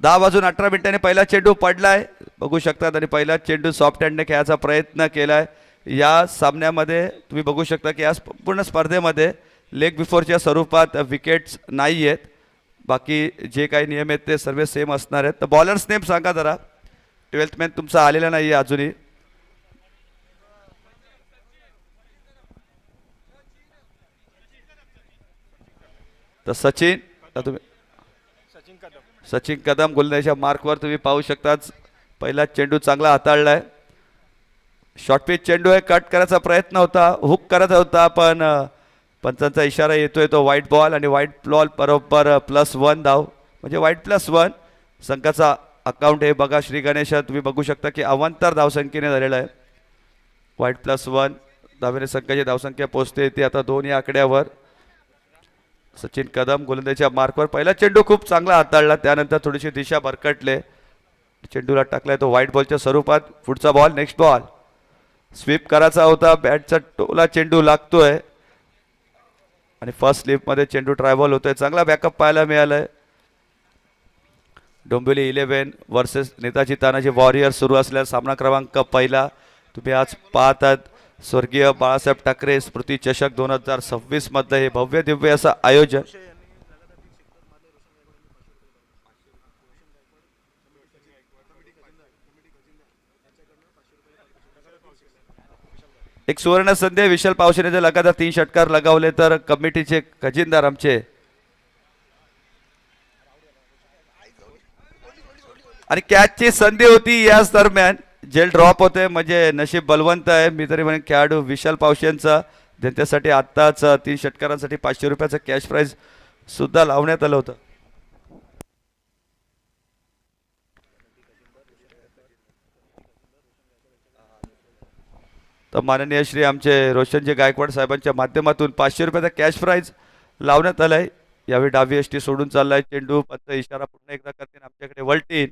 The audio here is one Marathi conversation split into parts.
10:18 पहिला चेंडू पडलाय बघू शकतात आणि पहिला चेंडू सॉफ्ट हँडने खेळायचा प्रयत्न केलाय. या सामन्यामध्ये तुम्ही बघू शकता की या पूर्ण स्पर्धेमध्ये लेग बिफोरच्या स्वरूपात विकेट्स नाही आहेत. बाकी जे काही नियम आहेत ते सर्व सेम असणार आहेत. तर बॉलर्स नेम सांगा जरा. 12th मॅन तुमचा आलेला नाही आहे अजूनही. तर सचिन तुम्ही सचिन कदम गोलंदाजीच्या मार्कवर तुम्ही पाहू शकता. पहिला चेंडू चांगला हाताळलाय. शॉर्ट पिच चेंडू आहे. कट करायचा प्रयत्न होता. हुक करायचा होता पण पंचांचा इशारा येतोय तो वाईट बॉल आणि वाईट बॉल बरोबर +1 धाव म्हणजे वाईट +1. संघाचा अकाउंट हे बघा श्री गणेश तुम्ही बघू शकता की अवांतर धावसंख्येने झालेला आहे. वाईट +1 धावेने संघाची धावसंख्या पोहोचते ती आता 2 या आकड्यावर. सचिन कदम गोलंदाजीच्या मार्कवर पहिला चेंडू खूप चांगला हाताळला. त्यानंतर थोडीशी दिशा भरकटले. चेंडूला टाकलाय तो व्हाईट बॉलच्या स्वरूपात. पुढचा बॉल नेक्स्ट बॉल स्वीप करायचा होता. बॅटचा टोला चेंडू लागतोय आणि फर्स्ट स्लिपमध्ये चेंडू ट्रायबॉल होतोय. चांगला बॅकअप पाहायला मिळालाय. डोंबिवली 11 वर्सेस नेताजी तानाजी वॉरियर सुरू असलेला सामना क्रमांक पहिला तुम्ही आज पाहतात. स्वर्गीय बाळासाहेब ठाकरे स्मृती चषक 2026 मध्ये हे भव्य दिव्य असं आयोजन. एक सुवर्ण संधी. विशाल पावशेने जर लगातार 3 षटकार लगावले तर कमिटीचे खजिनदार आमचे आणि कॅचची संधी होती. याच दरम्यान जेल ड्रॉप होते म्हणजे नशीब बलवंत आहे. मी तरी म्हणेन खेळाडू विशाल पावशेंचा त्यांच्यासाठी आत्ताच 3 षटकारांसाठी 500 रुपयाचं कॅश प्राइज सुद्धा लावण्यात आलं होतं. तर माननीय श्री आमचे रोशनजी गायकवाड साहेबांच्या माध्यमातून 500 रुपयाचा कॅश प्राइज लावण्यात आलाय. यावेळी डावी एसटी सोडून चाललाय चेंडू. पंच इशारा पुन्हा एकदा करते आमच्याकडे वलटीन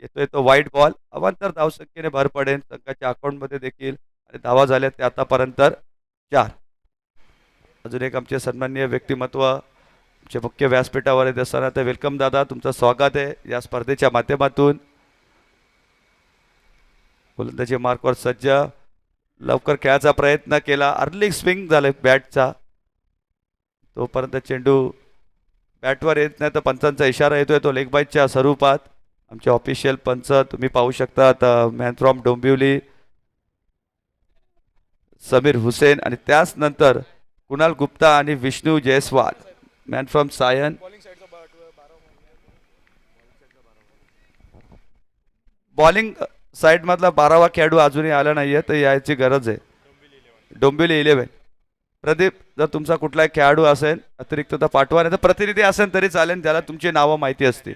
येतोय तो व्हाईट बॉल. अवांतर धावसंख्येने भर पडेल संघाच्या अकाउंटमध्ये देखील आणि धावा झाल्या ते आतापर्यंत 4. अजून एक आमचे सन्माननीय व्यक्तिमत्व आमचे मुख्य व्यासपीठावर येत असताना तर वेलकम दादा तुमचं स्वागत आहे या स्पर्धेच्या माध्यमातून. गोलंदाजी मार्कवर सज्ज. लवकर खेळायचा प्रयत्न केला. अर्ली स्विंग झालं बॅटचा. तोपर्यंत चेंडू बॅटवर येत नाही तर पंचांचा इशारा येतोय तो लेग बाईटच्या स्वरूपात. आमचे ऑफिशियल पंच तुम्ही पाहू शकता. मॅन फ्रॉम डोंबिवली समीर हुसेन आणि त्याच नंतर कुणाल गुप्ता आणि Vishnu Jaiswal man from Sion. Bowling side मधला 12वा खेळाडू अजूनही आला नाहीये तर याची गरज आहे. डोंबिवली 11 प्रदीप जर तुमचा कुठलाही खेळाडू असेल अतिरिक्त तर पाठवा नाही तर प्रतिनिधी असेल तरी चालेल ज्याला तुमची नावं माहिती असतील.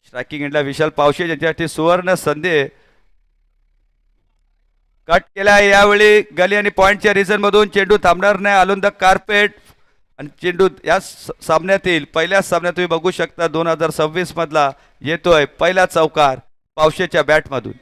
स्ट्रायकिंग एंडला विशाल पावशे ज्यांच्यासाठी सुवर्ण संधी. कट केला यावेळी गली आणि पॉइंटच्या रिझन मधून चेंडू थांबणार नाही. आलून द कार्पेट आणि चेंडू या सामन्यातील पहिल्याच सामन्यात तुम्ही बघू शकता 2026 मधला येतोय पहिला चौकार पावशेच्या बॅट मधून.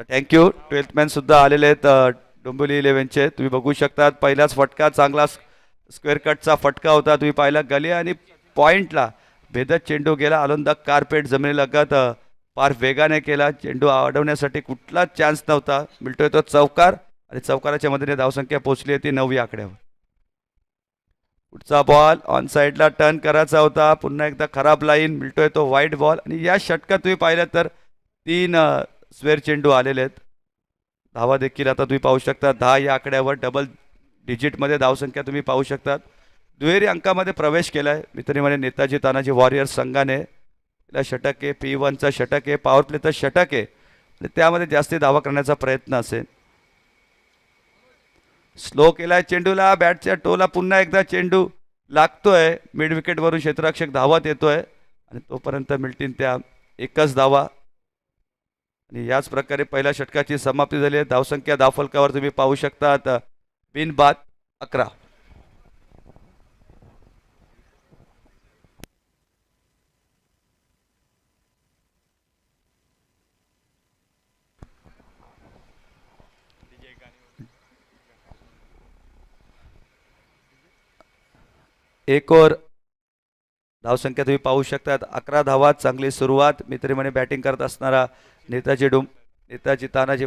थँक्यू. 12th मॅन सुद्धा आलेले आहेत डोंबिवली 11चे तुम्ही बघू शकता. पहिलाच फटका चांगला स्क्वेअर कटचा फटका होता तुम्ही पाहिला. गली आणि पॉइंटला भेदत चेंडू गेला. आलोन द कार्पेट जमिनीलगत फार वेगाने केला. चेंडू अडवण्यासाठी कुठलाच चान्स नव्हता. मिळतोय तो चौकार आणि चौकाराच्या मदतीने धावसंख्या पोहोचली होती 9 या आकड्यावर. पुढचा बॉल ऑन साइडला टर्न करायचा होता. पुन्हा एकदा खराब लाईन. मिळतोय तो व्हाईट बॉल आणि या षटकात तुम्ही पाहिलं तर 3 स्क्वेअर चेंडू आलेले आहेत. धावा देखील आता तुम्ही पाहू शकता 10 या आकड्यावर. डबल डिजिटमध्ये धावसंख्या तुम्ही पाहू शकता. दुहेरी अंकामध्ये प्रवेश केलाय. मित्रांनी म्हणे नेताजी तानाजी वॉरियर संघाने षटक आहे. P1चा षटक आहे. पॉवर प्लेचं षटक आहे आणि त्यामध्ये जास्ती धावा करण्याचा प्रयत्न असेल. स्लो केलाय चेंडूला. बॅटच्या टोला पुन्हा एकदा चेंडू लागतोय. मिड विकेटवरून क्षेत्ररक्षक धावत येतोय आणि तोपर्यंत मिळतील त्या एकच धावा आणि याच प्रकारे पहिल्या षटकाची समाप्ती झाली आहे. धावसंख्या धावफलकावर तुम्ही पाहू शकता बिनबाद 11. एक ओव्हर धावसंख्या तुम्ही पाहू शकतात 11 धावा. चांगली सुरुवात मित्रीमने बॅटिंग करत असणारा नेताजी तानाजी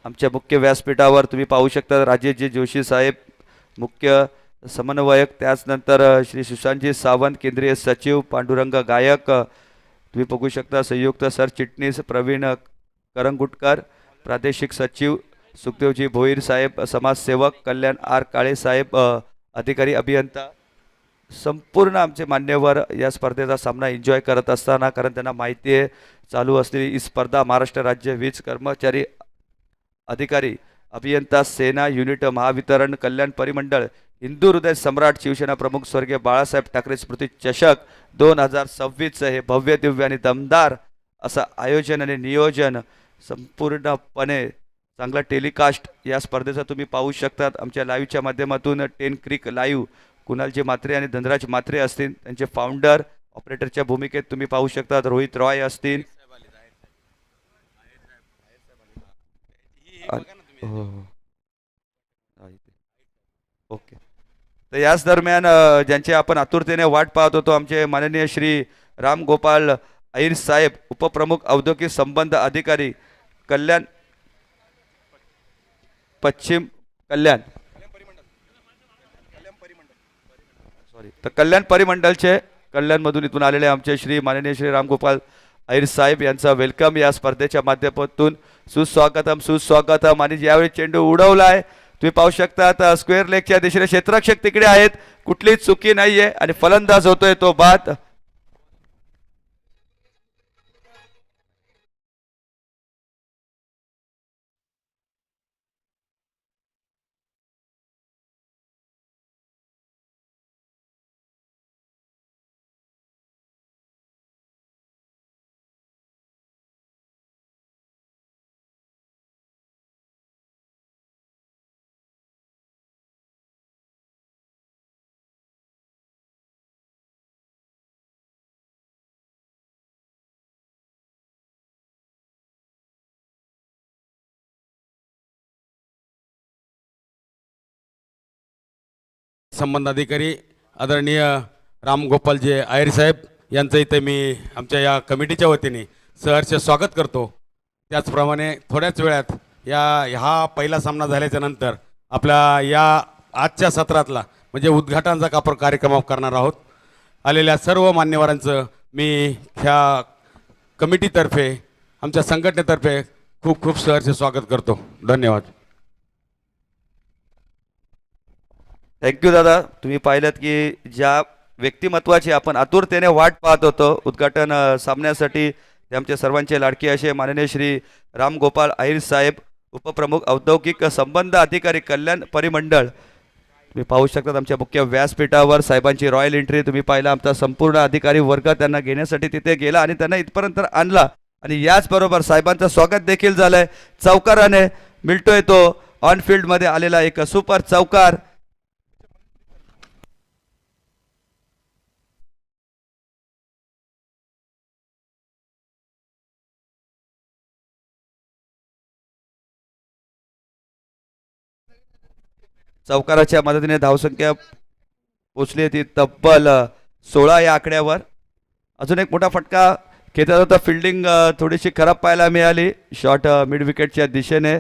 आमच्या मुख्य व्यासपीठावर तुम्ही पाहू शकता राजेशजी जोशी साहेब मुख्य समन्वयक, त्याचनंतर श्री सुशांतजी सावंत केंद्रीय सचिव, पांडुरंग गायक तुम्ही बघू शकता, संयुक्त सरचिटणीस प्रवीण करंगुटकर, प्रादेशिक सचिव सुखदेवजी भोईर साहेब, समाजसेवक कल्याण आर काळे साहेब, अधिकारी अभियंता, संपूर्ण आमचे मान्यवर या स्पर्धेचा सामना एन्जॉय करत असताना, कारण त्यांना माहिती आहे चालू असलेली ही स्पर्धा महाराष्ट्र राज्य वीज कर्मचारी अधिकारी अभियंता सेना युनिट महावितरण कल्याण परिमंडळ हिंदू हृदय सम्राट शिवसेना प्रमुख स्वर्गीय बाळासाहेब ठाकरे स्मृती चषक 2026 हे भव्य दिव्य आणि दमदार असं आयोजन आणि नियोजन संपूर्णपणे चांगला टेलिकास्ट या स्पर्धेचा तुम्ही पाहू शकतात आमच्या लाईव्हच्या माध्यमातून. 10 क्रिक लाईव्ह कुणालजी मात्रे आणि धनराज मात्रे असतील, त्यांचे फाउंडर ऑपरेटरच्या भूमिकेत तुम्ही पाहू शकतात रोहित रॉय असतील. ओके. तर याच दरम्यान ज्यांचे आपण आतुरतेने वाट पाहत होतो आमचे माननीय श्री राम गोपाल अहिर साहेब, उपप्रमुख औद्योगिक संबंध अधिकारी कल्याण पश्चिम कल्याण तर कल्याण परिमंडळचे कल्याणमधून इथून आलेले आमचे श्री माननीय श्री रामगोपाल अहिर साहेब यांचा वेलकम या स्पर्धेच्या माध्यमातून सुस्वागतम सुस्वागतम. आणि ज्यावेळी चेंडू उडवलाय तुम्ही पाहू शकता स्क्वेअर लेगच्या दिशेने क्षेत्ररक्षक तिकडे आहेत, कुठलीच चुकी नाहीये आणि फलंदाज होतोय तो बाद. संबंध अधिकारी आदरणीय रामगोपालजी आयर साहेब यांचं इथे मी आमच्या या कमिटीच्या वतीने सहर्ष स्वागत करतो. त्याचप्रमाणे थोड्याच वेळात हा पहिला सामना झाल्याच्या नंतर आपल्या या आजच्या सत्रातला म्हणजे उद्घाटनाचा कार्यक्रम करणार आहोत. आलेल्या सर्व मान्यवरांचं मी ह्या कमिटीतर्फे आमच्या संघटनेतर्फे खूप खूप सहर्ष स्वागत करतो. धन्यवाद. थँक्यू दादा. तुम्ही पाहिलं की ज्या व्यक्तिमत्वाची आपण आतुरतेने वाट पाहत होतो उद्घाटन सामन्यासाठी, ते आमचे सर्वांचे लाडके असे माननीय श्री रामगोपाल अहिर साहेब, उपप्रमुख औद्योगिक संबंध अधिकारी कल्याण परिमंडळ. तुम्ही पाहू शकता आमच्या मुख्य व्यासपीठावर साहेबांची रॉयल एंट्री तुम्ही पाहिला. आमचा संपूर्ण अधिकारी वर्ग त्यांना घेण्यासाठी तिथे गेला आणि त्यांना इथपर्यंत आणला आणि याचबरोबर साहेबांचं स्वागत देखील झालंय. चौकाराने मिळतोय तो ऑन फील्डमध्ये आलेला एक सुपर चौकार. चौकाराच्या मदतीने धावसंख्या पोचली ती तब्बल 16 या आकड्यावर. अजून एक मोठा फटका खेळत होता, फिल्डिंग थोडीशी खराब पाहायला मिळाली शॉट मिड विकेटच्या दिशेने.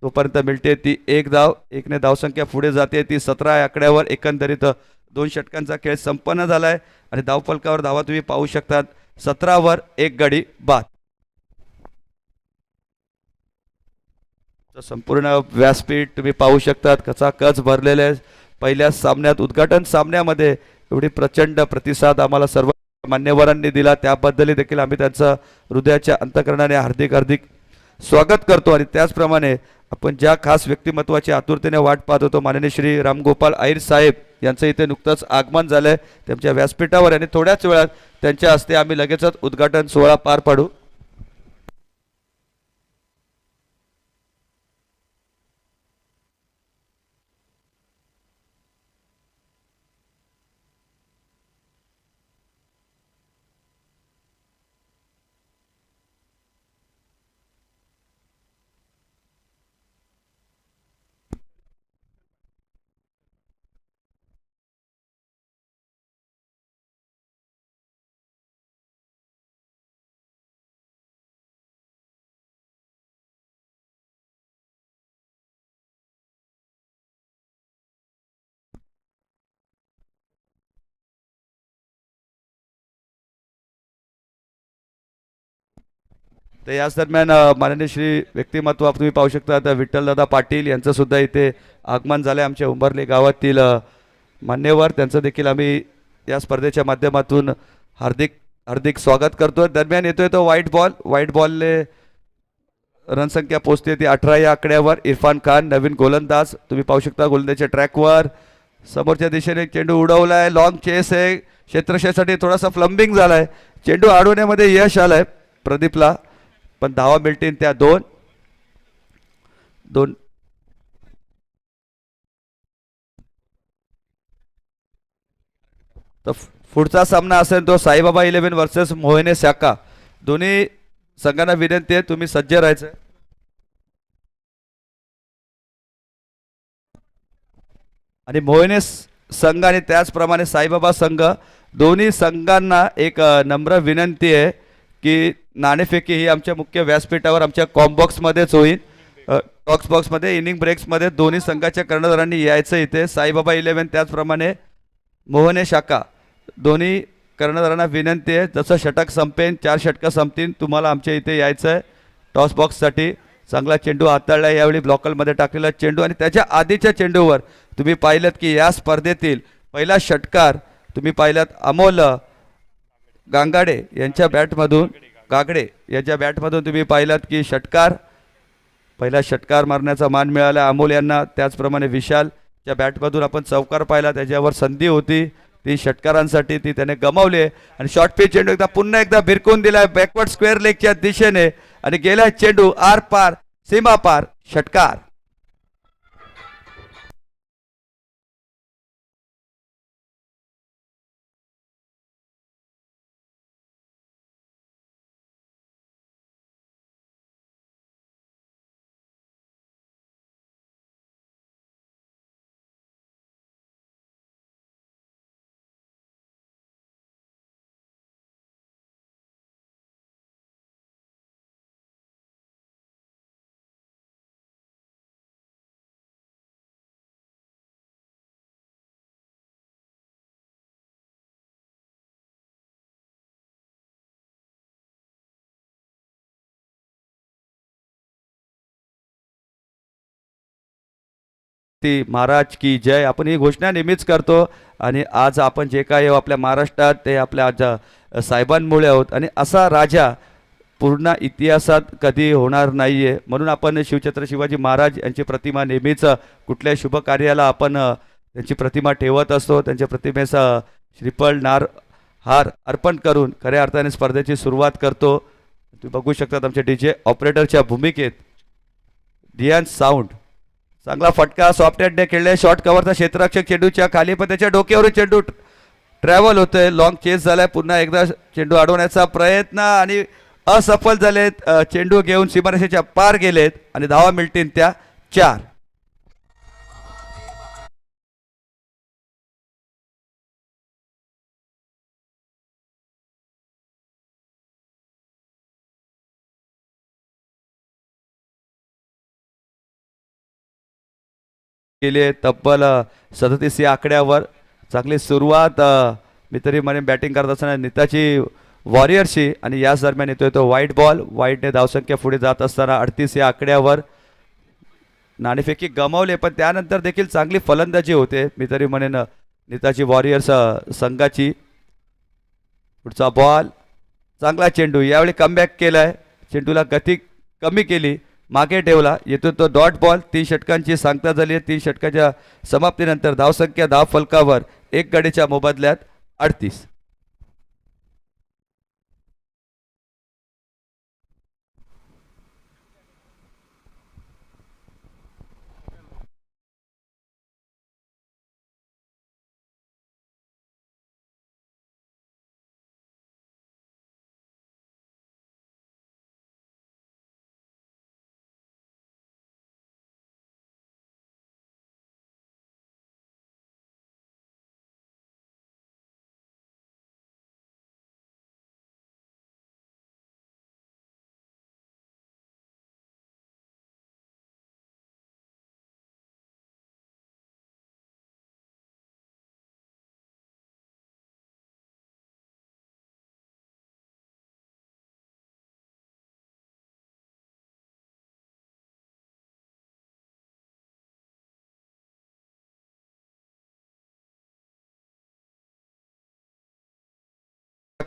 तोपर्यंत मिळते ती एक धाव, एकने धावसंख्या पुढे जाते ती 17 या आकड्यावर. एकंदरीत 2 षटकांचा खेळ संपन्न झालाय आणि धावफलकावर धावा तुम्ही पाहू शकतात 17 वर 1 गडी बाद. संपूर्ण व्यासपीठ तुम्ही पाहू शकतात कचा कच भरलेले. पहिल्या सामन्यात उद्घाटन सामन्यामध्ये एवढी प्रचंड प्रतिसाद आम्हाला सर्व मान्यवरांनी दिला, त्याबद्दल देखील आम्ही त्यांचं हृदयाच्या अंतःकरणाने हार्दिक हार्दिक स्वागत करतो. आणि त्याचप्रमाणे आपण ज्या खास व्यक्तिमत्वाची आतुरतेने वाट पाहत होतो माननीय श्री रामगोपाल अहिर साहेब यांचं इथे नुकतंच आगमन झालंय त्यांच्या व्यासपीठावर आणि थोड्याच वेळात त्यांच्या हस्ते आम्ही लगेचच उद्घाटन सोहळा पार पाडू. तर याच दरम्यान माननीय श्री व्यक्तिमत्व तुम्ही पाहू शकता आता विठ्ठलदादा पाटील यांचं सुद्धा इथे आगमन झालं आहे. आमच्या उंबरली गावातील मान्यवर त्यांचं देखील आम्ही या स्पर्धेच्या माध्यमातून हार्दिक हार्दिक स्वागत करतो. दरम्यान येतोय तो व्हाईट बॉलने रनसंख्या पोहोचते ती 18 या आकड्यावर. इरफान खान नवीन गोलंदाज तुम्ही पाहू शकता गोलंदाजच्या ट्रॅकवर समोरच्या दिशेने चेंडू उडवलाय. लॉंग चेस आहे. क्षेत्रक्षेत्रासाठी थोडासा फ्लंबिंग झालाय. चेंडू अडवण्यामध्ये यश आलंय प्रदीपला, पण धावा मिळतील त्या दोन. तर पुढचा सामना असेल तो साईबाबा 11 वर्सेस मोहिने शाखा. दोन्ही संघांना विनंती आहे तुम्ही सज्ज राहायचं. आणि मोहिने संघ आणि त्याचप्रमाणे साईबाबा संघ दोन्ही संघांना एक नम्र विनंती आहे की नाणेफेकी ही आमच्या मुख्य व्यासपीठावर आमच्या कॉम्बॉक्समध्येच होईल. टॉक्स बॉक्समध्ये इनिंग ब्रेक्समध्ये दोन्ही संघाच्या कर्णधारांनी यायचं इथे. साईबाबा 11 त्याचप्रमाणे मोहने शाखा दोन्ही कर्णधारांना विनंती आहे जसं षटक संपेन 4 षटकं संपतील तुम्हाला आमच्या इथे यायचं आहे टॉस बॉक्ससाठी. चांगला चेंडू हाताळला यावेळी ब्लॉकलमध्ये टाकलेला चेंडू आणि त्याच्या आधीच्या चेंडूवर तुम्ही पाहिलं की या स्पर्धेतील पहिला षटकार तुम्ही पाहिलात अमोल गांगाडे यांच्या बॅटमधून गागडे यांच्या बॅटमधून तुम्ही पाहिलात की पहिला षटकार मारण्याचा मान मिळाला अमोल यांना. त्याचप्रमाणे विशालच्या बॅटमधून आपण चौकार पाहिला त्याच्यावर संधी होती ती षटकारांसाठी ती त्याने गमावली आणि शॉर्ट पिच चेंडू पुन्हा एकदा भिरकून दिलाय बॅकवर्ड स्क्वेअर लेगच्या दिशेने आणि गेला चेंडू आर पार सीमा पार षटकार. ती महाराज की जय आपण ही घोषणा नेहमीच करतो आणि आज आपण जे काही आपल्या महाराष्ट्रात ते आपल्या आज साहेबांमुळे आहोत आणि असा राजा पूर्ण इतिहासात कधी होणार नाहीये. म्हणून आपण शिवछत्र शिवाजी महाराज यांची प्रतिमा नेहमीच कुठल्याही शुभ कार्याला आपण त्यांची प्रतिमा ठेवत असतो. त्यांच्या प्रतिमेचा श्रीफळ नार हार अर्पण करून खऱ्या अर्थाने स्पर्धेची सुरुवात करतो. तुम्ही बघू शकता आमच्या डीजे ऑपरेटरच्या भूमिकेत डियान साऊंड चांगला फटका सॉफ्ट हँडने खेळले. शॉर्ट कव्हरचा क्षेत्ररक्षक चेंडूच्या खाली पण त्याच्या डोक्यावरून चेंडू ट्रॅव्हल होतोय. लॉंग चेस झालाय. पुन्हा एकदा चेंडू अडवण्याचा प्रयत्न आणि असफल झालेत. चेंडू घेऊन सीमारेषेच्या पार गेलेत आणि धावा मिळतील त्या 4. गेले तब्बल 37 या आकड्यावर. चांगली सुरुवात मी तरी म्हणेन बॅटिंग करत असताना नीताची वॉरियरशी आणि याच दरम्यान येतोय तो व्हाईटने धावसंख्या पुढे जात असताना 38 या आकड्यावर. नाणेफेकी गमावले पण त्यानंतर देखील चांगली फलंदाजी होते मी तरी म्हणेन नीताची वॉरियर्स संघाची. पुढचा बॉल चांगला चेंडू यावेळी कमबॅक केलाय. चेंडूला गती कमी केली मागे ठेवला. येतो तो डॉट बॉल. 3 षटकांची सांगता झाली आहे. 3 षटकाच्या समाप्तीनंतर धावसंख्या धाव फलकावर 1 गडीच्या मोबदल्यात 38.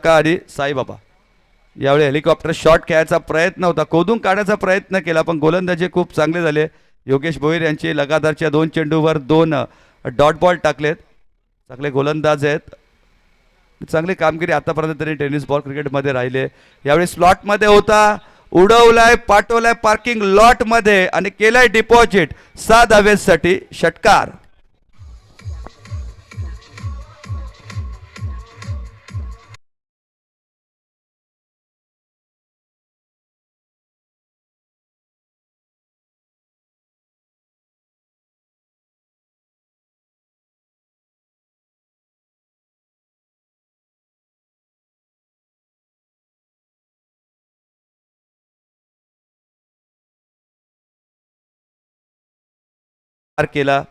शाखा आणि साईबाबा. यावेळी हेलिकॉप्टर शॉट खेळायचा प्रयत्न होता, खोदून काढण्याचा प्रयत्न केला, पण गोलंदाजी खूप चांगले झाले. योगेश भोईर यांची लगातारच्या 2 चेंडूवर 2 डॉट बॉल टाकलेत. चांगले गोलंदाज आहेत, चांगली कामगिरी आतापर्यंत तरी टेनिस बॉल क्रिकेटमध्ये राहिले. यावेळी स्लॉटमध्ये होता, उडवलाय, पाठवलाय पार्किंग लॉटमध्ये आणि केलाय डिपॉझिट 6 धावेसाठी. षटकार. केला.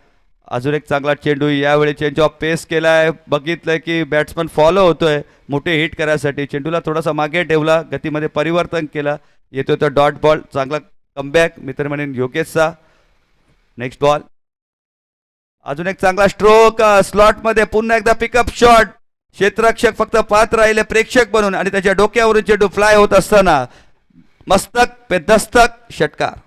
अजून एक चांगला चेंडू, यावेळी चेंज ऑफ पेस केलाय, बघितलंय की बॅट्समन फॉलो होतोय मोठे हिट करायसाठी. चेंडूला थोडासा मागे ठेवला, गतीमध्ये परिवर्तन केलं, येतोय तो डॉट बॉल. चांगला कमबॅक मित्र म्हणेन योगेशचा. Next ball. अजून एक चांगला स्ट्रोक स्लॉटमध्ये, पुन्हा एकदा पिकअप शॉट. क्षेत्ररक्षक फक्त पाहत राहिले प्रेक्षक बनून आणि त्याच्या डोक्यावरून चेंडू फ्लाय होत असताना मस्तक पे दस्तक. षटकार.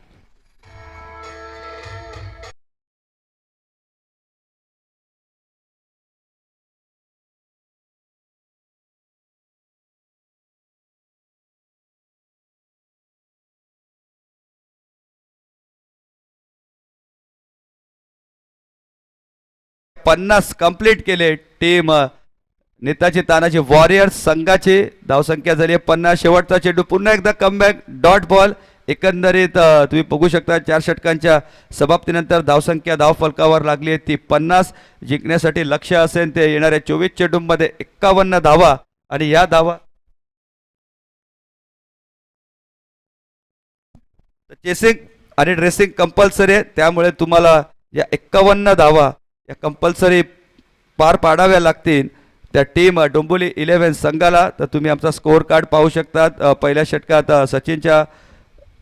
पन्नास कंप्लीट केले. टीम नेताजी तानाजी वॉरियर्स संघाची धावसंख्या झाली 50. शेवटचा चेंडू, पुन्हा एकदा कमबॅक डॉट बॉल. एकंदरीत तुम्ही बघू शकता 4 षटकांच्या समाप्तीनंतर धावसंख्या धाव फलकावर लागली आहे ती 50. जिंकण्यासाठी लक्ष्य असेल ते येणाऱ्या 24 चेंडूंमध्ये 51 धावा आणि या धावा चेसिंग आणि ड्रेसिंग कंपल्सरी आहे, त्यामुळे तुम्हाला या 51 धावा या कंपल्सरी पार पाडाव्या लागतील त्या टीम डोंबिवली 11 संघाला. तर तुम्ही आमचा स्कोअर कार्ड पाहू शकतात. पहिल्या षटकात सचिनच्या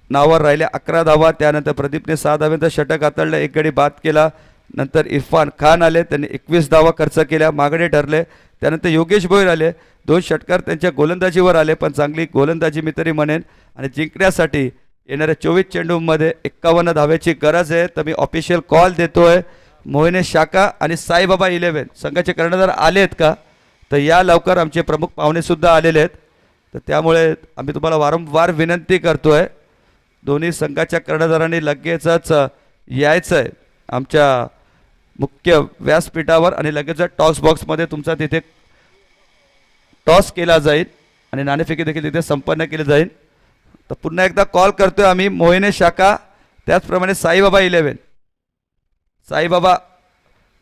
नावावर राहिल्या 11 धावा, त्यानंतर प्रदीपने 6 धाव्यांचा षटक हाताळलं, एक गडी बाद केला. नंतर इरफान खान आले, त्यांनी 21 धावा खर्च केल्या, मागणे ठरले. त्यानंतर योगेश भोईर आले, 2 षटकार त्यांच्या गोलंदाजीवर आले, पण चांगली गोलंदाजी मी तरी म्हणेन. आणि जिंकण्यासाठी येणाऱ्या 24 चेंडूमध्ये 51 धाव्याची गरज आहे. तर मी ऑफिशियल कॉल देतोय. मोहिने शाखा आणि साईबाबा 11 संघाचे कर्णधार आलेत का? तर या लवकर. आमचे प्रमुख पाहुणे सुद्धा आलेले आहेत, तर त्यामुळे आम्ही तुम्हाला वारंवार विनंती करतोय, दोन्ही संघाच्या कर्णधारांनी लगेचच यायचं आहे आमच्या मुख्य व्यासपीठावर आणि लगेच टॉस बॉक्समध्ये तुमचा तिथे टॉस केला जाईल आणि नाणेफेकी देखील तिथे संपन्न केली जाईल. तर पुन्हा एकदा कॉल करतोय आम्ही, मोहिने शाखा त्याचप्रमाणे साईबाबा 11. साईबाबा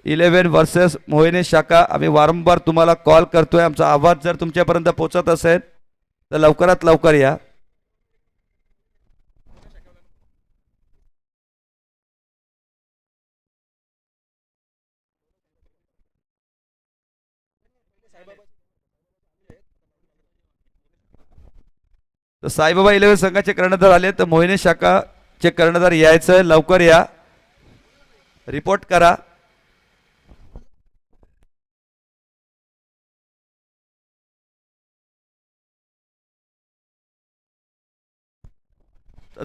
11 वर्सेस मोहिने शाखा. आम्ही वारंवार तुम्हाला कॉल करतोय. आमचा आवाज जर तुमच्यापर्यंत पोहोचत असेल तर लवकरात लवकर या. तर साईबाबा 11 संघाचे कर्णधार आले, तर मोहिने शाखाचे कर्णधार यायचं, लवकर या, रिपोर्ट करा.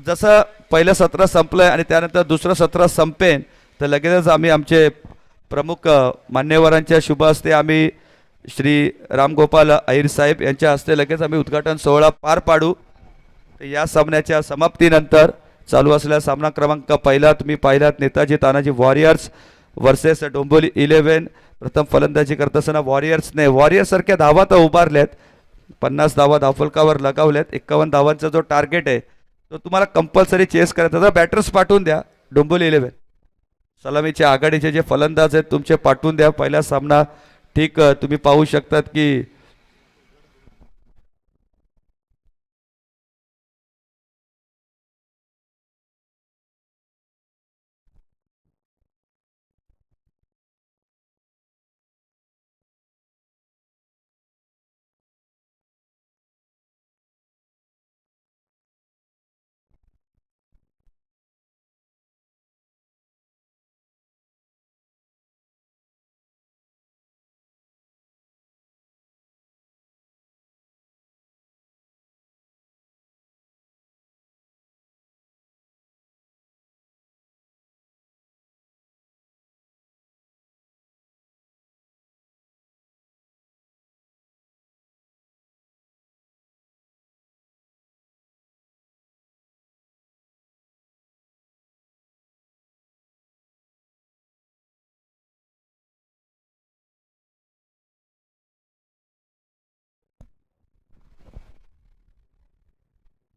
जसं पहिलं सत्र संपलंय आणि त्यानंतर दुसरं सत्र संपेन, तर लगेचच आम्ही आमचे प्रमुख मान्यवरांच्या शुभ हस्ते आम्ही श्री रामगोपाल अहिर साहेब यांच्या हस्ते लगेच आम्ही उद्घाटन सोहळा पार पाडू. तर या सामन्याच्या समाप्तीनंतर चालू असलेला सामना क्रमांक पहिला तुम्ही पाहिलात, नेताजी तानाजी वॉरियर्स वर्सेस डोंबिवली 11. प्रथम फलंदाजी करत असताना वॉरियर्स सारख्या धावा तर उभारल्यात, 50 धावा धावफलकावर लगावल्यात. 51 धावांचा जो टार्गेट आहे तो तुम्हाला कंपल्सरी चेस करायचा. तर बॅटर्स पाठवून द्या डोंबिवली 11. सलामीच्या आघाडीचे जे फलंदाज आहेत तुमचे पाठवून द्या. पहिला सामना ठीक तुम्ही पाहू शकतात की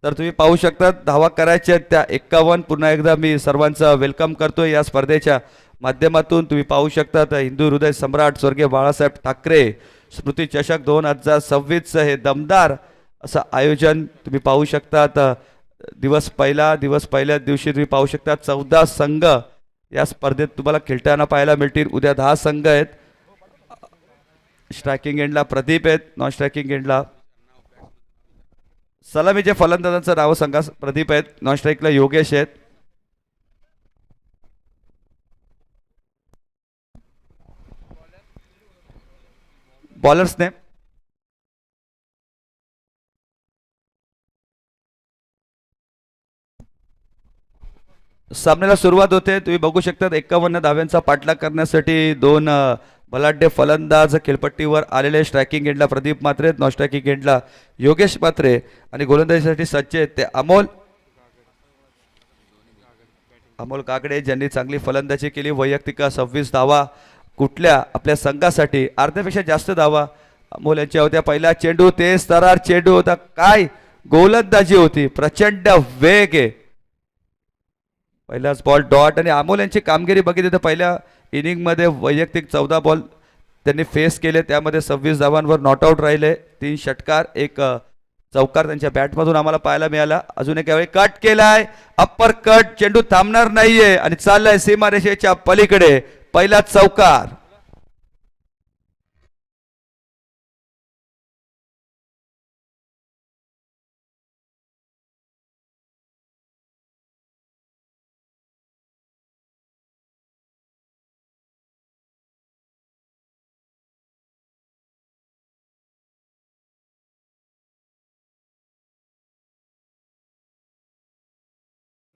तर तुम्ही पाहू शकता धावा करायच्या आहेत त्या 51. पुन्हा एकदा मी सर्वांचं वेलकम करतोय या स्पर्धेच्या माध्यमातून. तुम्ही पाहू शकता हिंदू हृदय सम्राट स्वर्गीय बाळासाहेब ठाकरे स्मृती चषक 2026चं हे दमदार असं आयोजन तुम्ही पाहू शकता. दिवस पहिल्या दिवशी तुम्ही पाहू शकता 14 संघ या स्पर्धेत तुम्हाला खेळताना पाहायला मिळतील. उद्या 10 संघ आहेत. स्ट्रायकिंग एंडला प्रदीप आहेत, नॉन स्ट्रायकिंग एंडला सलामीचे फलंदाजांचं नाव सांगा. प्रदीप आहेत, नॉन स्ट्राईकला योगेश आहेत. बॉलर्सने सामन्याला सुरुवात होते. तुम्ही बघू शकता 51 धाव्यांचा पाठलाग करण्यासाठी दोन बलाढ्य फलंदाज खेळपट्टीवर आलेले. स्ट्रायकिंग एंडला प्रदीप म्हात्रे, नॉन स्ट्रायकिंग एंडला योगेश म्हात्रे आणि गोलंदाजीसाठी सज्ज आहेत ते अमोल काकडे ज्यांनी चांगली फलंदाजी केली. वैयक्तिक 26 धावा कुठल्या आपल्या संघासाठी अर्ध्यापेक्षा जास्त धावा अमोल यांच्या होत्या. पहिला चेंडू तेज तरार चेंडू होता. काय गोलंदाजी होती, प्रचंड वेग आहे. पहिलाच बॉल डॉट आणि अमोल यांची कामगिरी बघितली तर पहिल्या इनिंगमध्ये वैयक्तिक 14 बॉल त्यांनी फेस केले, त्यामध्ये 26 धावांवर नॉट आऊट राहिले. 3 षटकार 1 चौकार त्यांच्या बॅटमधून आम्हाला पाहायला मिळाला. अजून एक यावेळी कट केलाय, अप्पर कट, चेंडू थांबणार नाहीये आणि चाललाय सीमारेषेच्या पलीकडे. पहिला चौकार.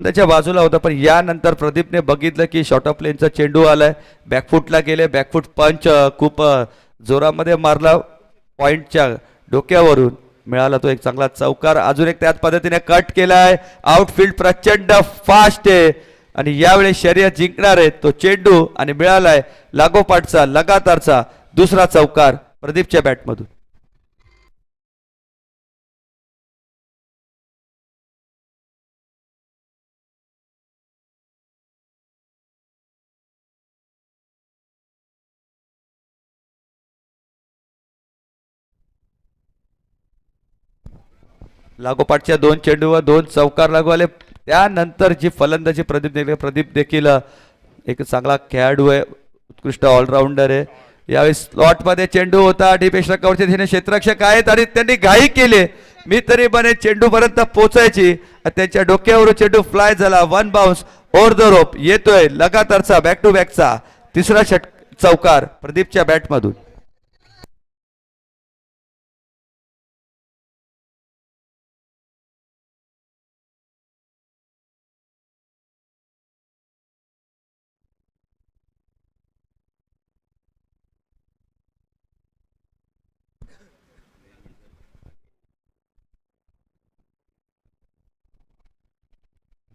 त्याच्या बाजूला होता पण यानंतर प्रदीपने बघितलं की शॉर्ट ऑफ प्लेनचा चेंडू आलाय. बॅकफुटला गेले, बॅकफुट पंच खूप जोरामध्ये मारला, पॉइंटच्या डोक्यावरून मिळाला तो एक चांगला चौकार. अजून एक त्याच पद्धतीने कट केलाय. आउटफील्ड प्रचंड फास्ट आहे आणि यावेळी शर्यत जिंकणार आहे तो चेंडू आणि मिळालाय लागोपाठचा लगातारचा दुसरा चौकार प्रदीपच्या बॅटमधून. लागोपाठच्या 2 चेंडूवर 2 चौकार लागू आले. त्यानंतर जी फलंदाजी प्रदीप देखील एक चांगला खेळाडू आहे, उत्कृष्ट ऑलराऊंडर आहे. यावेळी स्लॉटमध्ये चेंडू होता, डीप एक्स्ट्रा कव्हरचे तिने क्षेत्ररक्षक आहेत आणि त्यांनी घाई केली. मी तरी बने चेंडू पर्यंत पोहोचायची, त्यांच्या डोक्यावरून चेंडू फ्लाय झाला. 1 बाउन्स ओव्हर द रोप. येतोय लगातारचा बॅक टू बॅकचा तिसरा चौकार प्रदीपच्या बॅटमधून.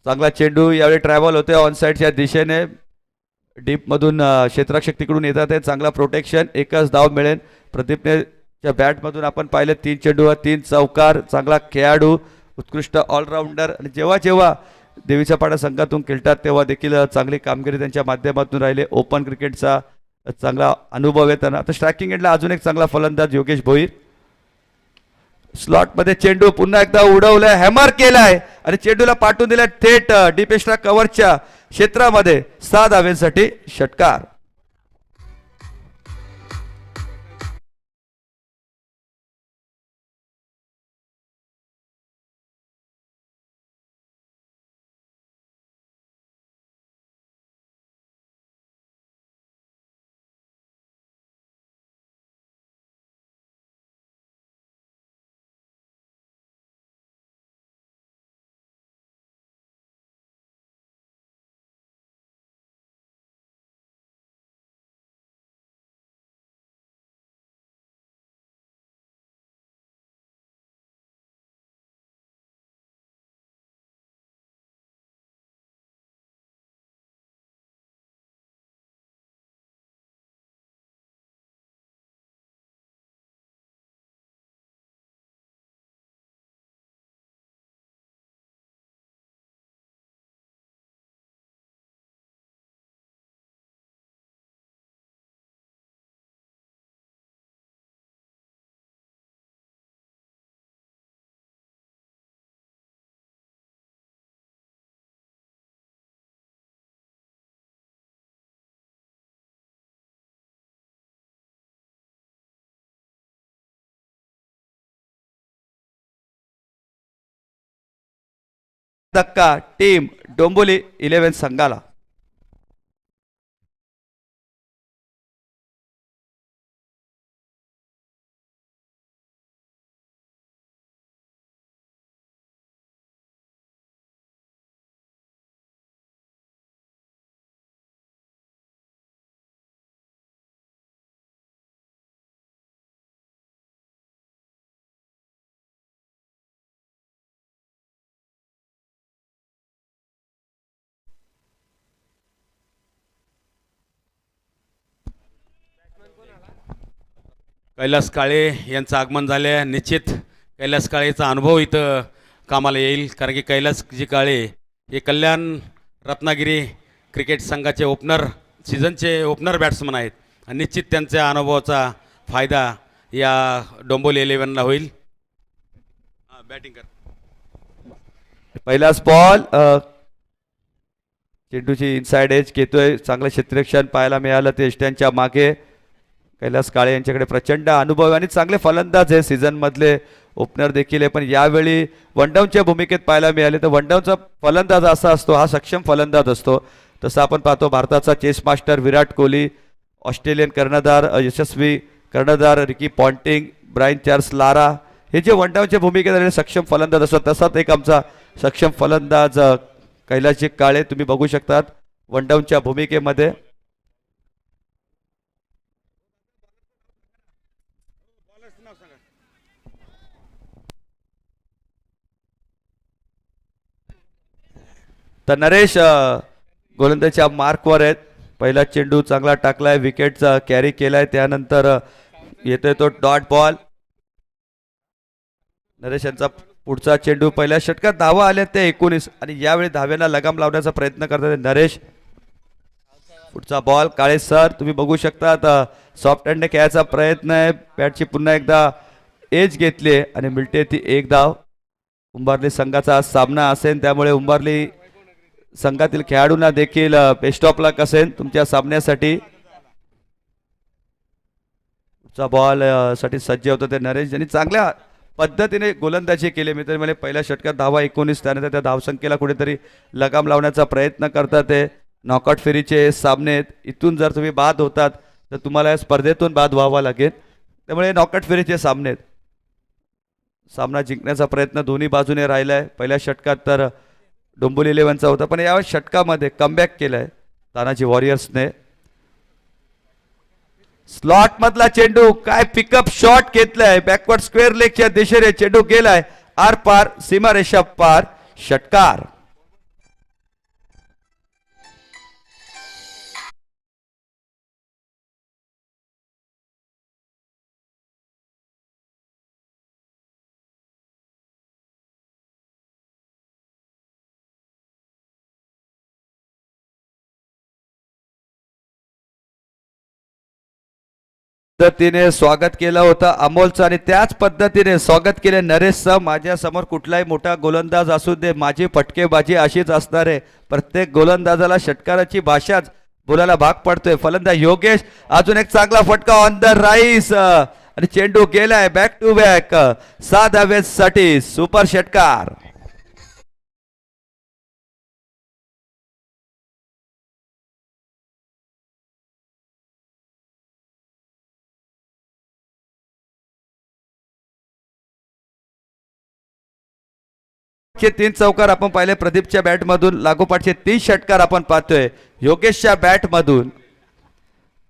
चांगला चेंडू यावेळी ट्रॅव्हल होते ऑन साईडच्या दिशेने. डीपमधून क्षेत्ररक्षक तिकडून येतात आहे. चांगला प्रोटेक्शन, एकच धाव मिळेल. प्रदीपने च्या बॅटमधून आपण पाहिले 3 चेंडूवर 3 चौकार. चांगला खेळाडू, उत्कृष्ट ऑलराऊंडर आणि जेव्हा जेव्हा देवीच्या पाडा संघातून खेळतात तेव्हा देखील चांगली कामगिरी त्यांच्या माध्यमातून राहिले. ओपन क्रिकेटचा चांगला अनुभव आहे त्यांना. आता स्ट्रायकिंग एंडला अजून एक चांगला फलंदाज योगेश भोईर. स्लॉटमध्ये चेंडू पुन्हा एकदा उडवलाय, हॅमर केलाय आणि चेंडूला पाठवून दिलाय थेट डीप एक्स्ट्रा कव्हरच्या क्षेत्रामध्ये. 6 धावेसाठी षटकार. धक्का टीम डोंबिवली 11 संघाला. कैलास काळे यांचं आगमन झाले. निश्चित कैलास काळेचा अनुभव इथं कामाला येईल, कारण की कैलास जी काळे हे कल्याण रत्नागिरी क्रिकेट संघाचे ओपनर सीझनचे ओपनर बॅट्समन आहेत आणि निश्चित त्यांच्या अनुभवाचा फायदा या डोंबिवली 11ला होईल. बॅटिंग कर. पहिलाच बॉल चेंडूची इनसाइड एज घेतोय. चांगलं क्षेत्ररक्षण पाहायला मिळालं ते स्टँडच्या मागे. कैलास काळे यांच्याकडे प्रचंड अनुभव आणि चांगले फलंदाज आहे, सीझन मधले ओपनर देखील आहे, पण यावेळी वनडाऊनच्या भूमिकेत पाहायला मिळाले. तर वनडाऊनचा फलंदाज असा असतो, हा सक्षम फलंदाज असतो. तसं आपण पाहतो भारताचा chess master Virat Kohli, Australian कर्णधार यशस्वी कर्णधार Ricky Ponting, Brian Charles Lara, हे जे वनडाऊनच्या भूमिकेत आलेले सक्षम फलंदाज असतात, तसाच एक आमचा सक्षम फलंदाज कैलासजी काळे तुम्ही बघू शकतात वनडाऊनच्या भूमिकेमध्ये. तर नरेश गोलंदाजीच्या मार्कवर आहेत. पहिला चेंडू चांगला टाकलाय, विकेटचा कॅरी केलाय, त्यानंतर येतोय तो डॉट बॉल. नरेश यांचा पुढचा चेंडू, पहिल्या षटकात धावा आल्या ते 19 आणि यावेळी धाव्याला लगाम लावण्याचा प्रयत्न करतात नरेश. पुढचा बॉल काळे सर तुम्ही बघू शकता सॉफ्ट हँडने खेळायचा प्रयत्न आहे. बॅटची पुन्हा एकदा एज घेतली आणि मिळते ती एक धाव. उंबार्ली संघाचा सामना असेल, त्यामुळे उंबार्ली संघातील खेळाडूंना देखील बेस्ट ऑफ लक असेल तुमच्या सामन्यासाठी. पुढचा बॉल साठी सज्ज होतं ते नरेश, यांनी चांगल्या पद्धतीने गोलंदाजी केली. मित्र म्हणजे पहिल्या षटकात धावा 19, त्यानंतर त्या धावसंख्येला कुठेतरी लगाम लावण्याचा प्रयत्न करतात. ते नॉकआउट फेरीचे सामने आहेत, इथून जर तुम्ही बाद होतात तर तुम्हाला या स्पर्धेतून बाद व्हावा लागेल. त्यामुळे नॉकआउट फेरीचे सामने आहेत. सामना जिंकण्याचा प्रयत्न दोन्ही बाजूने राहिलाय. पहिल्या षटकात तर डोंबिवली 11चा होता, पण या षटकामध्ये कमबॅक केलाय तानाजी वॉरियर्सने. स्लॉट मधला चेंडू, काय पिकअप शॉट घेतलाय, बॅकवर्ड स्क्वेअर लेगच्या दिशेने चेंडू गेलाय आर पार, सीमारेषा पार, षटकार. पद्धतीने स्वागत केलं होतं अमोलचं आणि त्याच पद्धतीने स्वागत केले नरेशचं. माझ्या समोर कुठलाही मोठा गोलंदाज असू दे, माझी फटकेबाजी अशीच असणार आहे. प्रत्येक गोलंदाजाला षटकाराची भाषाच बोलायला भाग पडतोय. फलंदाज योगेश, अजून एक चांगला फटका ऑन द राईस आणि चेंडू गेलाय बॅक टू बॅक 6 धावेसाठी. सुपर षटकार. चे 3 चौकार आपण पाहिले प्रदीपच्या बॅट मधून, लागोपाठचे 3 षटकार आपण पाहतोय योगेशच्या बॅट मधून.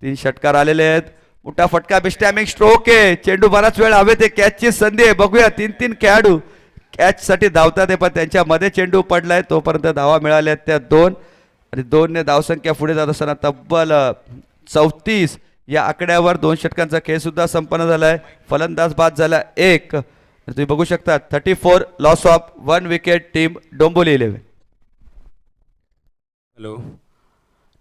3 षटकार आलेले आहेत. मोठा फटका, बिस्टॅमिंग स्ट्रोक आहे, चेंडू बराच वेळ हवे ते कॅचची संधी आहे. बघूया 3 खेळाडू कॅच साठी धावतात, पण त्यांच्यामध्ये चेंडू पडलाय. तोपर्यंत धावा मिळाल्या त्या 2 आणि 2 ने धावसंख्या पुढे जात असताना तब्बल 34 या आकड्यावर 2 षटकांचा खेळ सुद्धा संपन्न झालाय. फलंदाज बाद झाला 1. तुम्ही बघू शकता 34 loss of 1 wicket team Dombivli 11. Hello.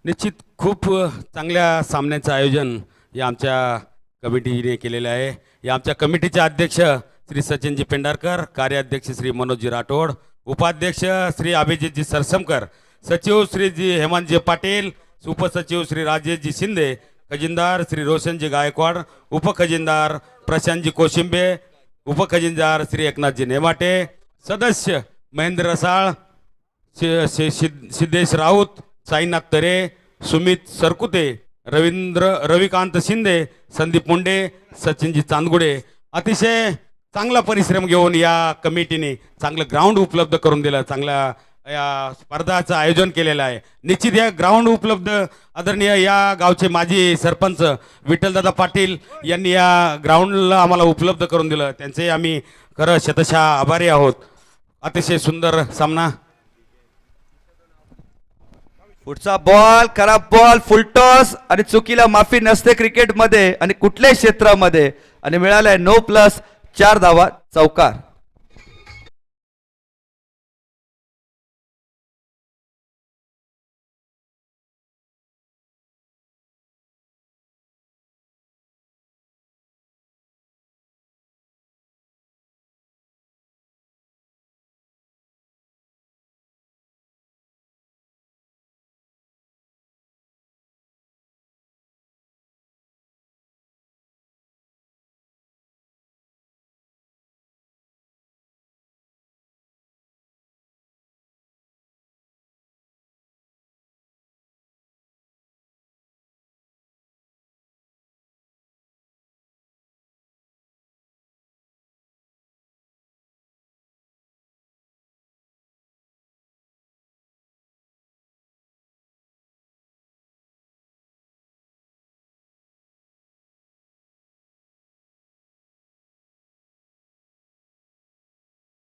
निश्चित खूप चांगल्या सामन्याचं आयोजन या आमच्या कमिटीने केलेलं आहे. या आमच्या कमिटीचे अध्यक्ष श्री सचिनजी पेंढारकर, कार्याध्यक्ष श्री मनोजी राठोड, उपाध्यक्ष श्री अभिजितजी सरसमकर, सचिव श्रीजी हेमंतजी पाटील, उपसचिव श्री राजेशजी शिंदे, खजिनदार श्री रोशनजी गायकवाड, उपखजिनदार प्रशांतजी कोशिंबे, उपखजिनदार श्री एकनाथजी नेमाटे, सदस्य महेंद्र रसाळ, सिद्धेश राऊत, साईनाथ तरे, सुमित सरकुते, रविकांत शिंदे, संदीप मुंडे, सचिनजी चांदगुडे अतिशय चांगला परिश्रम घेऊन या कमिटीने चांगलं ग्राउंड उपलब्ध करून दिलं, चांगल्या या स्पर्धाचं आयोजन केलेलं आहे. निश्चित या ग्राउंड उपलब्ध आदरणीय या गावचे माजी सरपंच विठ्ठलदादा पाटील यांनी या ग्राउंडला आम्हाला उपलब्ध करून दिलं, त्यांचे आम्ही खरं शतशः आभारी आहोत. अतिशय सुंदर सामना. पुढचा बॉल, खराब बॉल, फुलटॉस आणि चुकीला माफी नसते क्रिकेटमध्ये आणि कुठल्याही क्षेत्रामध्ये. आणि मिळालाय 9+, 4 धावा, चौकार.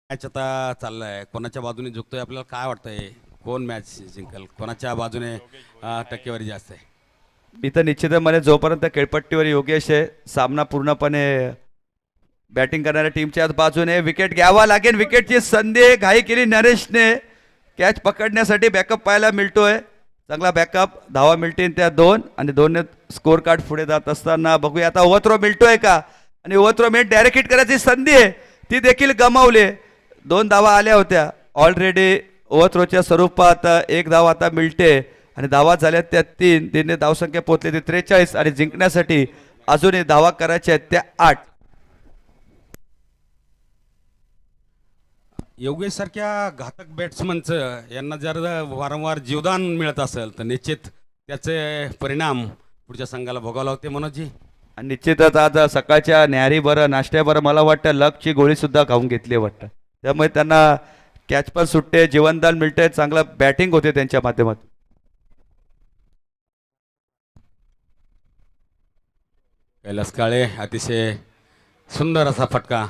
मॅच आता चाललाय, कोणाच्या बाजूने झुकतोय आपल्याला काय वाटतंय, कोण मॅच जिंकल, कोणाच्या बाजूने टक्केवारी जास्त आहे? मी तर निश्चितपणे जोपर्यंत खेळपट्टीवर योगेश आहे, सामना पूर्णपणे बॅटिंग करणाऱ्या टीमच्याच बाजूने. विकेट घ्यावा लागेल, विकेटची संधी घाई केली नरेशने. कॅच पकडण्यासाठी बॅकअप पाहायला मिळतोय, चांगला बॅकअप. धावा मिळतील त्या 2 आणि 2ने स्कोर कार्ड पुढे जात असताना बघूया आता ओव्हरथ्रो मिळतोय का. आणि ओव्हरथ्रो मिळत डायरेक्ट हिट करायची संधी आहे, ती देखील गमावली. 2 धावा आल्या होत्या ऑलरेडी ओव्हरथ्रोच्या स्वरूपात. 1 धाव आता मिळते आणि धावा झाल्या त्या 3. 3ने धावसंख्या पोहोचली ती 43 आणि जिंकण्यासाठी अजूनही धावा करायच्या आहेत त्या 8. योगेश सारख्या घातक बॅट्समनचं यांना जर वारंवार जीवदान मिळत असेल तर निश्चित त्याचे परिणाम पुढच्या संघाला भोगावं लागते मनोजी. आणि निश्चितच आज सकाळच्या न्याहारी बरं, नाश्त्याबरं मला वाटतं लकची गोळी सुद्धा खाऊन घेतली वाटतं, त्यामुळे त्यांना कॅच पण सुटते, जीवनदान मिळते, चांगला बॅटिंग होते त्यांच्या माध्यमातून. कैलास काळे अतिशय सुंदर असा फटका.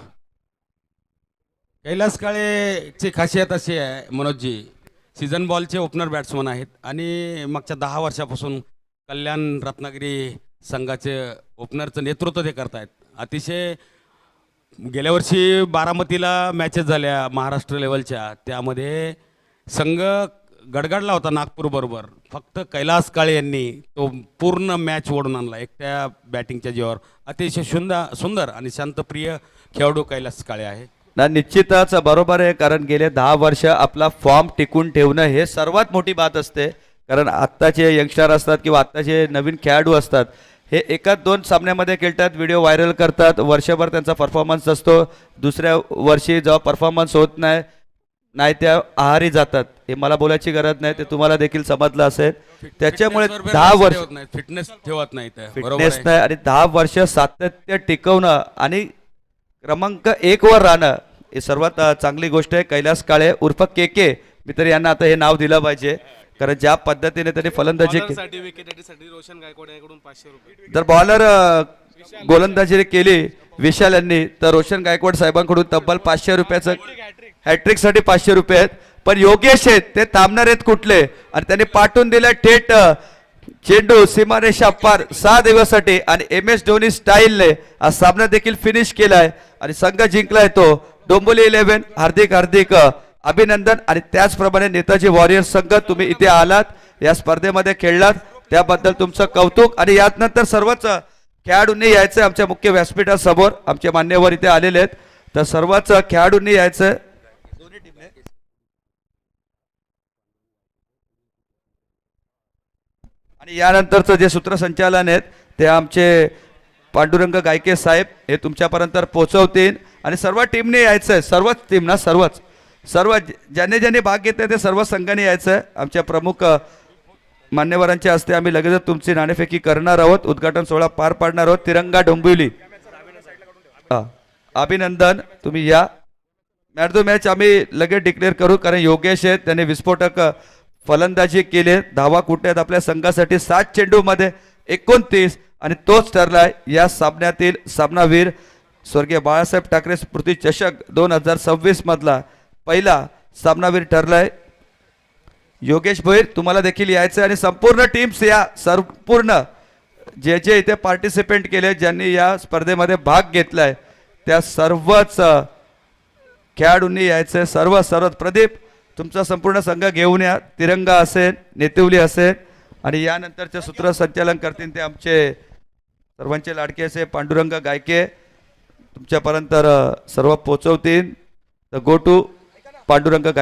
कैलास काळेची खासियत अशी आहे मनोजजी, सीझन बॉलचे ओपनर बॅट्समन आहेत आणि मागच्या 10 वर्षापासून कल्याण रत्नागिरी संघाचे ओपनरचं नेतृत्व ते करतायत. अतिशय गेल्या वर्षी बारामतीला मॅचेस झाल्या महाराष्ट्र लेवलच्या, त्यामध्ये संघ गडगडला होता नागपूरबरोबर. फक्त कैलास काळे यांनी तो पूर्ण मॅच ओढून आणला एकट्या बॅटिंगच्या जीवावर. अतिशय सुंदर आणि शांतप्रिय खेळाडू कैलास काळे आहे ना. निश्चितच बरोबर आहे, कारण गेले 10 वर्ष आपला फॉर्म टिकून ठेवणं हे सर्वात मोठी बात असते. कारण आत्ताचे यंगस्टर असतात किंवा आत्ताचे नवीन खेळाडू असतात, हे 1-2 सामन्यामध्ये खेळतात, व्हिडिओ व्हायरल करतात, वर्षभर त्यांचा परफॉर्मन्स असतो. दुसऱ्या वर्षी जेव्हा परफॉर्मन्स होत नाही त्या आहारी जातात. हे मला बोलायची गरज नाही, ते तुम्हाला देखील समजलं असेल. त्याच्यामुळे 10 वर्ष फिटनेस ठेवत नाही, फिटनेस नाही आणि 10 वर्ष सातत्य टिकवणं आणि क्रमांक 1 वर राहणं ही सर्वात चांगली गोष्ट आहे. कैलास काळे उर्फ के, मी तर यांना आता हे नाव दिलं पाहिजे, कारण ज्या पद्धतीने त्यांनी फलंदाजी जर बॉलर गोलंदाजी केली विशाल यांनी, तर रोशन गायकवाड साहेबांकडून तब्बल 500 रुपयाचं हॅट्रिकसाठी 500 रुपये आहेत. पण योगेश आहेत ते थांबणार आहेत कुठले, आणि त्यांनी पाठवून दिलं थेट चेंडू सीमारेषा पार 6 दिवसासाठी आणि MS धोनी स्टाईलने हा सामना देखील फिनिश केलाय आणि संघ जिंकलाय तो डोंबिवली 11. हार्दिक अभिनंदन. आणि त्याचप्रमाणे नेताजी वॉरियर्स संघ तुम्ही इथे आलात, या स्पर्धेमध्ये खेळलात, त्याबद्दल तुमचं कौतुक. आणि यानंतर सर्वच खेळाडूंनी यायचं आमच्या मुख्य व्यासपीठासमोर, आमचे मान्यवर इथे आलेले आहेत, तर सर्वच खेळाडूंनी यायचं. आणि यानंतरचं जे सूत्रसंचालन आहेत ते आमचे पांडुरंग गायके साहेब हे तुमच्यापर्यंत पोहोचवतील. आणि सर्व टीमने यायचं आहे, सर्वच टीम ना, सर्वच सर्व ज्यांनी ज्यांनी भाग घेतले ते सर्व संघाने यायचं आहे. आमच्या प्रमुख मान्यवरांच्या हस्ते आम्ही लगेचच तुमची नाणेफेकी करणार आहोत. उद्घाटन सोहळा पार पाडणार आहोत. तिरंगा डोंबिवली. अभिनंदन, तुम्ही या. मॅच टू मॅच आम्ही लगेच डिक्लेअर करू, कारण योगेश आहेत, त्यांनी विस्फोटक फलंदाजी केली. धावा कुठे आहेत आपल्या संघासाठी? 7 चेंडूमध्ये 29, आणि तोच ठरलाय या सामन्यातील सामनावीर. स्वर्गीय बाळासाहेब ठाकरे स्मृती चषक 2026 मधला पहिला सामनावीर ठरलाय. योगेश भोईर, तुम्हाला देखील यायचं आणि संपूर्ण टीम्स या. संपूर्ण जे जे इथे पार्टिसिपेंट केले, ज्यांनी या स्पर्धेमध्ये भाग घेतलाय, त्या सर्वच खेळाडूंनी यायचं. सर्व प्रदीप, तुमचा संपूर्ण संघ घेऊन या. तिरंगा असेल, नेतिवली असेल, आणि यानंतरचे सूत्रसंचालन करतील ते आमचे सर्वांचे लाडके असे पांडुरंग गायके तुमच्यापर्यंत सर्व पोचवतील. गो टू पांडुरंग गायके.